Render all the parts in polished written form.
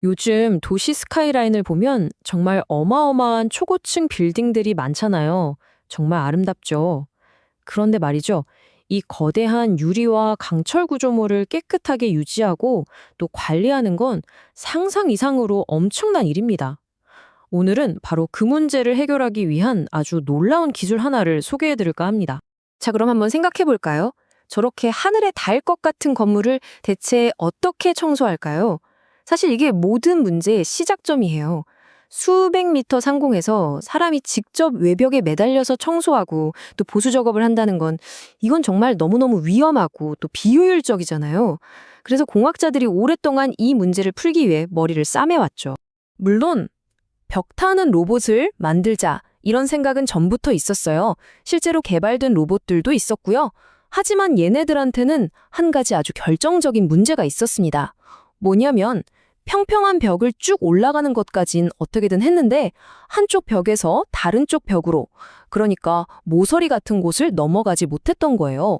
요즘 도시 스카이라인을 보면 정말 어마어마한 초고층 빌딩들이 많잖아요. 정말 아름답죠. 그런데 말이죠. 이 거대한 유리와 강철 구조물을 깨끗하게 유지하고 또 관리하는 건 상상 이상으로 엄청난 일입니다. 오늘은 바로 그 문제를 해결하기 위한 아주 놀라운 기술 하나를 소개해 드릴까 합니다. 자, 그럼 한번 생각해 볼까요? 저렇게 하늘에 닿을 것 같은 건물을 대체 어떻게 청소할까요? 사실 이게 모든 문제의 시작점이에요. 수백 미터 상공에서 사람이 직접 외벽에 매달려서 청소하고 또 보수 작업을 한다는 건 이건 정말 너무너무 위험하고 또 비효율적이잖아요. 그래서 공학자들이 오랫동안 이 문제를 풀기 위해 머리를 싸매왔죠. 물론 벽타는 로봇을 만들자 이런 생각은 전부터 있었어요. 실제로 개발된 로봇들도 있었고요. 하지만 얘네들한테는 한 가지 아주 결정적인 문제가 있었습니다. 뭐냐면 평평한 벽을 쭉 올라가는 것까진 어떻게든 했는데 한쪽 벽에서 다른 쪽 벽으로, 그러니까 모서리 같은 곳을 넘어가지 못했던 거예요.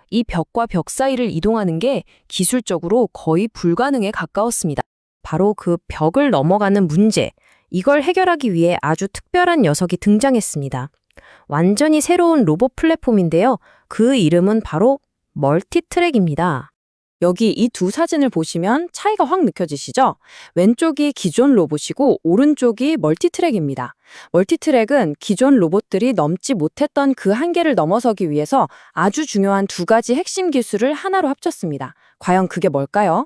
이 벽과 벽 사이를 이동하는 게 기술적으로 거의 불가능에 가까웠습니다. 바로 그 벽을 넘어가는 문제, 이걸 해결하기 위해 아주 특별한 녀석이 등장했습니다. 완전히 새로운 로봇 플랫폼인데요. 그 이름은 바로 멀티트랙입니다. 여기 이 두 사진을 보시면 차이가 확 느껴지시죠? 왼쪽이 기존 로봇이고 오른쪽이 멀티트랙입니다. 멀티트랙은 기존 로봇들이 넘지 못했던 그 한계를 넘어서기 위해서 아주 중요한 두 가지 핵심 기술을 하나로 합쳤습니다. 과연 그게 뭘까요?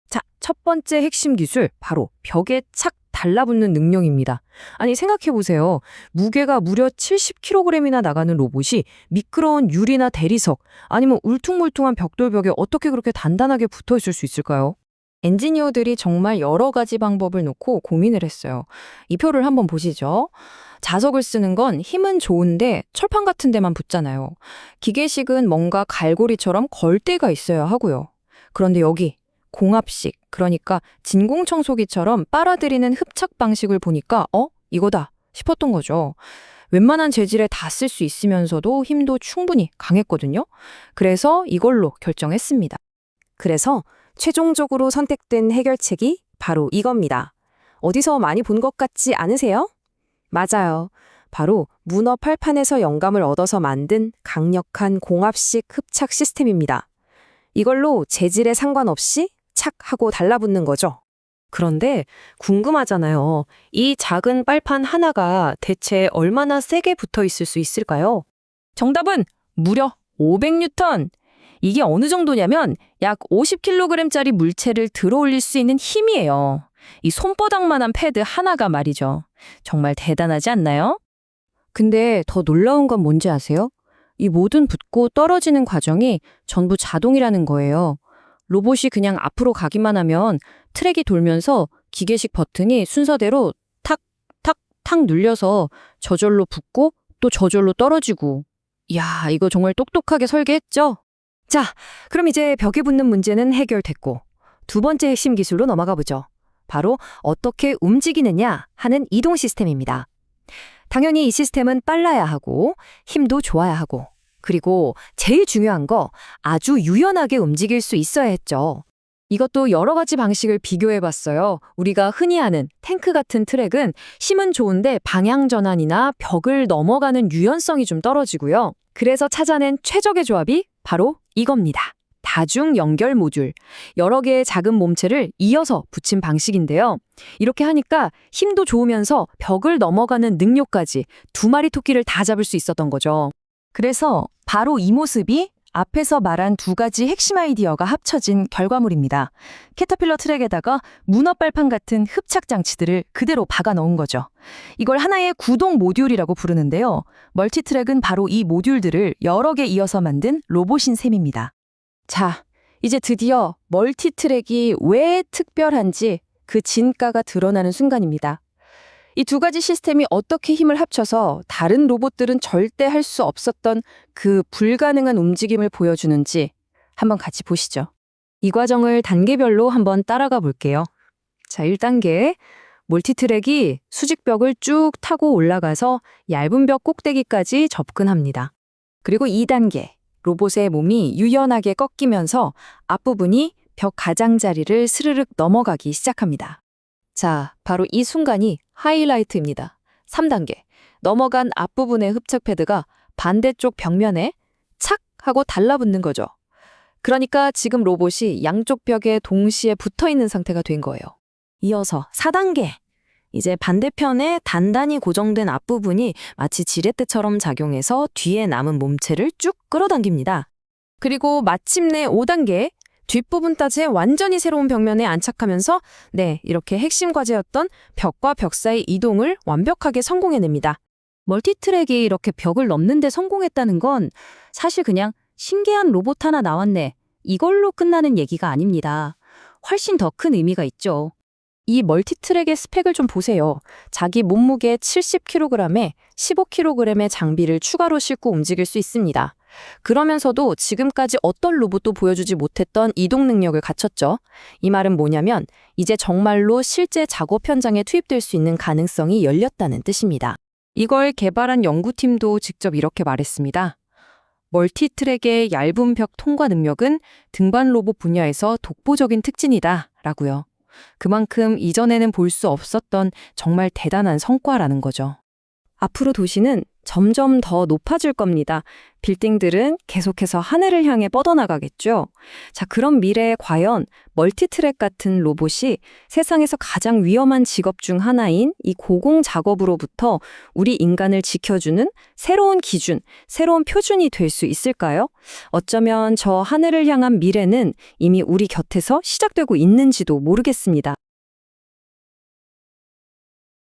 자, 첫 번째 핵심 기술, 바로 벽에 착 달라붙는 능력입니다. 아니, 생각해보세요. 무게가 무려 70kg이나 나가는 로봇이 미끄러운 유리나 대리석, 아니면 울퉁불퉁한 벽돌벽에 어떻게 그렇게 단단하게 붙어 있을 수 있을까요? 엔지니어들이 정말 여러 가지 방법을 놓고 고민을 했어요. 이 표를 한번 보시죠. 자석을 쓰는 건 힘은 좋은데 철판 같은 데만 붙잖아요. 기계식은 뭔가 갈고리처럼 걸 데가 있어야 하고요. 그런데 여기 공합식, 그러니까 진공청소기처럼 빨아들이는 흡착 방식을 보니까 이거다 싶었던 거죠. 웬만한 재질에 다 쓸 수 있으면서도 힘도 충분히 강했거든요. 그래서 이걸로 결정했습니다. 그래서 최종적으로 선택된 해결책이 바로 이겁니다. 어디서 많이 본 것 같지 않으세요? 맞아요. 바로 문어 팔판에서 영감을 얻어서 만든 강력한 공합식 흡착 시스템입니다. 이걸로 재질에 상관없이 착 하고 달라붙는 거죠. 그런데 궁금하잖아요. 이 작은 빨판 하나가 대체 얼마나 세게 붙어 있을 수 있을까요? 정답은 무려 500뉴턴! 이게 어느 정도냐면 약 50kg짜리 물체를 들어 올릴 수 있는 힘이에요. 이 손바닥만한 패드 하나가 말이죠. 정말 대단하지 않나요? 근데 더 놀라운 건 뭔지 아세요? 이 모든 붙고 떨어지는 과정이 전부 자동이라는 거예요. 로봇이 그냥 앞으로 가기만 하면 트랙이 돌면서 기계식 버튼이 순서대로 탁, 탁, 탁 눌려서 저절로 붙고 또 저절로 떨어지고. 이야, 이거 정말 똑똑하게 설계했죠? 자, 그럼 이제 벽에 붙는 문제는 해결됐고 두 번째 핵심 기술로 넘어가 보죠. 바로 어떻게 움직이느냐 하는 이동 시스템입니다. 당연히 이 시스템은 빨라야 하고 힘도 좋아야 하고 그리고 제일 중요한 거 아주 유연하게 움직일 수 있어야 했죠. 이것도 여러 가지 방식을 비교해봤어요. 우리가 흔히 아는 탱크 같은 트랙은 힘은 좋은데 방향 전환이나 벽을 넘어가는 유연성이 좀 떨어지고요. 그래서 찾아낸 최적의 조합이 바로 이겁니다. 다중 연결 모듈. 여러 개의 작은 몸체를 이어서 붙인 방식인데요. 이렇게 하니까 힘도 좋으면서 벽을 넘어가는 능력까지 두 마리 토끼를 다 잡을 수 있었던 거죠. 그래서 바로 이 모습이 앞에서 말한 두 가지 핵심 아이디어가 합쳐진 결과물입니다. 캐터필러 트랙에다가 문어 빨판 같은 흡착 장치들을 그대로 박아 넣은 거죠. 이걸 하나의 구동 모듈이라고 부르는데요. 멀티트랙은 바로 이 모듈들을 여러 개 이어서 만든 로봇인 셈입니다. 자, 이제 드디어 멀티트랙이 왜 특별한지 그 진가가 드러나는 순간입니다. 이 두 가지 시스템이 어떻게 힘을 합쳐서 다른 로봇들은 절대 할 수 없었던 그 불가능한 움직임을 보여주는지 한번 같이 보시죠. 이 과정을 단계별로 한번 따라가 볼게요. 자, 1단계. 멀티트랙이 수직벽을 쭉 타고 올라가서 얇은 벽 꼭대기까지 접근합니다. 그리고 2단계. 로봇의 몸이 유연하게 꺾이면서 앞부분이 벽 가장자리를 스르륵 넘어가기 시작합니다. 자, 바로 이 순간이 하이라이트입니다. 3단계. 넘어간 앞부분의 흡착 패드가 반대쪽 벽면에 착 하고 달라붙는 거죠. 그러니까 지금 로봇이 양쪽 벽에 동시에 붙어 있는 상태가 된 거예요. 이어서 4단계. 이제 반대편에 단단히 고정된 앞부분이 마치 지렛대처럼 작용해서 뒤에 남은 몸체를 쭉 끌어당깁니다. 그리고 마침내 5단계. 뒷부분까지 완전히 새로운 벽면에 안착하면서 이렇게 핵심 과제였던 벽과 벽 사이 이동을 완벽하게 성공해냅니다. 멀티트랙이 이렇게 벽을 넘는 데 성공했다는 건 사실 그냥 신기한 로봇 하나 나왔네. 이걸로 끝나는 얘기가 아닙니다. 훨씬 더 큰 의미가 있죠. 이 멀티트랙의 스펙을 좀 보세요. 자기 몸무게 70kg에 15kg의 장비를 추가로 싣고 움직일 수 있습니다. 그러면서도 지금까지 어떤 로봇도 보여주지 못했던 이동 능력을 갖췄죠. 이 말은 뭐냐면 이제 정말로 실제 작업 현장에 투입될 수 있는 가능성이 열렸다는 뜻입니다. 이걸 개발한 연구팀도 직접 이렇게 말했습니다. 멀티트랙의 얇은 벽 통과 능력은 등반 로봇 분야에서 독보적인 특징이다 라고요. 그만큼 이전에는 볼 수 없었던 정말 대단한 성과라는 거죠. 앞으로 도시는 점점 더 높아질 겁니다. 빌딩들은 계속해서 하늘을 향해 뻗어나가겠죠. 자, 그럼 미래에 과연 멀티트랙 같은 로봇이 세상에서 가장 위험한 직업 중 하나인 이 고공 작업으로부터 우리 인간을 지켜주는 새로운 기준, 새로운 표준이 될 수 있을까요? 어쩌면 저 하늘을 향한 미래는 이미 우리 곁에서 시작되고 있는지도 모르겠습니다.